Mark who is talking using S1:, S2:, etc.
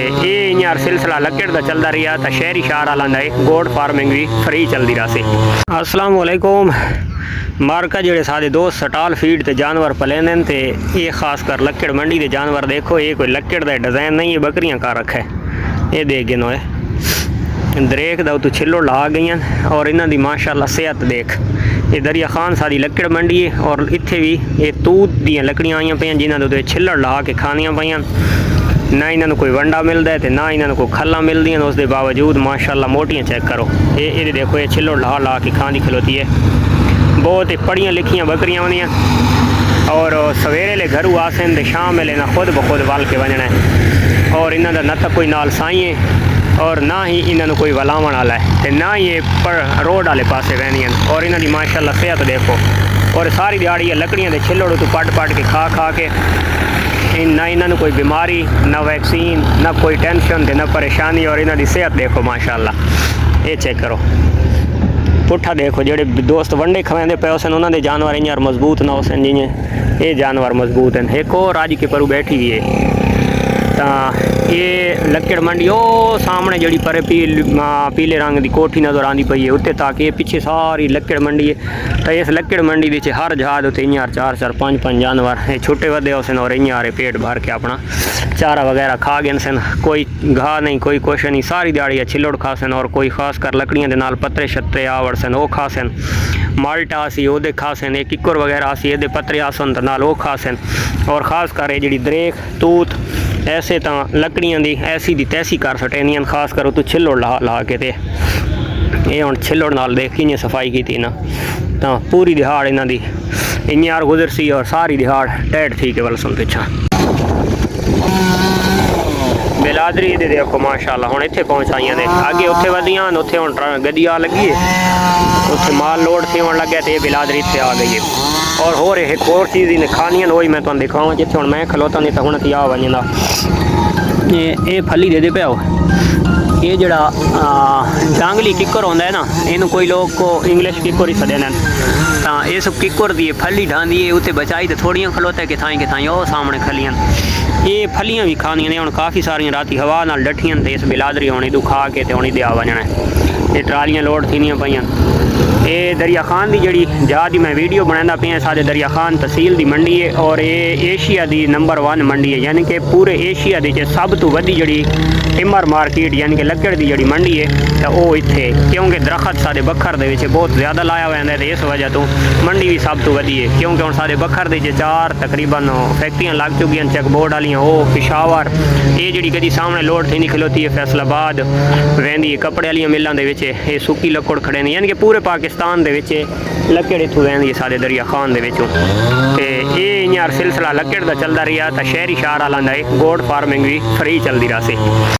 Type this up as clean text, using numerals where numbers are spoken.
S1: ये इ'यां सिलसिला लकड़ का चलता रहा तो शहरी शहर वाला गोट फार्मिंग भी फ्री चलती रहा सी। अस्सलाम वालेकुम। मार्का जेड़े सारे दोस्त सटाल फीड ते जानवर पलेंदे ते ये खास कर लकड़ मंडी के जानवर देखो, ये कोई लकड़ का डिज़ाइन नहीं है, बकरियां का रखा है। ये देख गिनो है दरेक दा तो छिल्लो ला गई और इन्हों की माशाल्लाह सेहत देख। ये दरिया खान सारी लकड़ मंडी है और इत्थे भी ये तूत दियाँ लकड़ियाँ आई पे जिन्होंने छिल्लड़ ला के खानियाँ पाइयां। ना इन्होंने कोई वंडा मिलता है तो ना इन्होंने कोई खल्ला मिलती हैं। उसके बावजूद माशाल्लाह मोटियाँ चेक करो, ये देखो ये छिल्लड़ ला ला के खानी खलोती है। बहुत ही पढ़ियाँ लिखियाँ बकरियाँ होंदियाँ और सवेरे ले घरों आसन तो शाम वेले ना खुद ब खुद वल के वजना है। और इन्हों का ना तो कोई नाल साई है और ना ही इन्होंने कोई वलावन वाला है तो ना ही ये पर रोड वाले पासे बहनियाँ। और इन्हों की माशाल्लाह सेहत देखो, और सारी दिहाड़ी लकड़ियाँ के छिल्लड़ तो पट पट के खा के ना इन्होंने कोई बीमारी, ना वैक्सीन, ना कोई टेंशन, ना परेशानी। और इन्हों की सेहत देखो माशाल्लाह, ये चेक करो पुट्ठा देखो। जेडे दोस्त वंडे खवेंदे पे उसन उन्होंने जानवर इं मजबूत ना होसन जिमें ये जानवर मजबूत हैं। एक और राज के परू बैठी हुई है तो ये लकड़ मंडी ओ सामने जड़ी परे पीले रंग की कोठी नज़र आती पई है उत्ते तक। ये पीछे सारी लकड़ मंडी है तो इस लकड़ मंडी के हर जहाज उत्ते इं चार चार पाँच पाँच जानवर ये छोटे वड्डे होसन और इं पेट भर के अपना चारा वगैरह खा गए सन। कोई घाह नहीं, कोई कुछ नहीं, सारी दिहाड़ी छिल्लड़ खासन। और कोई खास कर लकड़ियाँ के नाल पत्रे शत्रे आवड़ सन वो खासन। माल्टा आसी ओदे खासन, ये किक्कुर वगैरह आसी ये पत्रे आसन तो नाल वो खासन। और खास कर ये जी दरेख तूत ऐसे तो लकड़ियाँ की ऐसी दी तैसी कर सटेंदियां। खास करो तू छिल्लड़ ला ला के ते ये हुण छिल्लड़ नाल देख कि'यां सफाई की ना तो पूरी दिहाड़ इन्हां दी इ'यां गुजर सी और सारी दिहाड़ टैट थी के वलसन पिछा। बिलादरी दे देखो माशाल्लाह हुण इत्थे पहुँचाइयां ने अगे उत्थे वधियां उत्थे हुण गड्डी आ लगी है उत्थे माल लोड थे होने लगे तो बिलादरी इत्थे आ गई है। और एक होर चीज़ इन्हें खानियां वही मैं तुहानूं दिखावां जित्थे हुण मैं खलोता नहीं तो हुण ती आ वजदा। ये फली दे पे आओ ये जड़ा डांगली किक्कर होंदा है ना, इनू कोई लोग को इंग्लिश किक्कर ही सदे हैं तो इस किक्कर की फली ढांदी है उत्ते बचाई तो थोड़ियां खलोते किथाई वो सामने खलियां ये फलियां भी खानियां ने। हुण काफ़ी सारियां राती हवा नाल डठियां तो इस बिलादरी होनी तू खा के हुणी दे आ वजना है। ये ट्रालियां लोड थीनियां पाइयां। ये दरिया खान की जी जहाँ की मैं वीडियो बनाना पे सारे दरिया खान तहसील की मंडी है और ये एशिया की नंबर 1 मंडी है, यानी कि पूरे एशिया की सब तो वड्डी जी टिम्बर मार्केट यानी कि लकड़ की जी मंडी है तो वो इत्थे। क्योंकि दरखत सारे बखर दे बहुत ज़्यादा लाया हुआ है तो इस वजह तो मंडी भी सब तो वड्डी है। क्योंकि हम सारे बखर के 4 तकरीबन फैक्ट्रियां लग चुकी हैं चकबोर्ड वाली वो पिशावर ये जी कभी सामने लोड थी खलोती है फैसलाबाद वहदी कपड़े वाली मिलों के सुक्की लकड़ खड़े ने, यानी कि पूरे पाकिस्तान के लकड़ इतों वहदी है सारे दरिया खान के ये इं सिलसिला लकड़ का चलता रहा तो शहरी शहर वाला गोट फार्मिंग भी फ्री चलती रहा।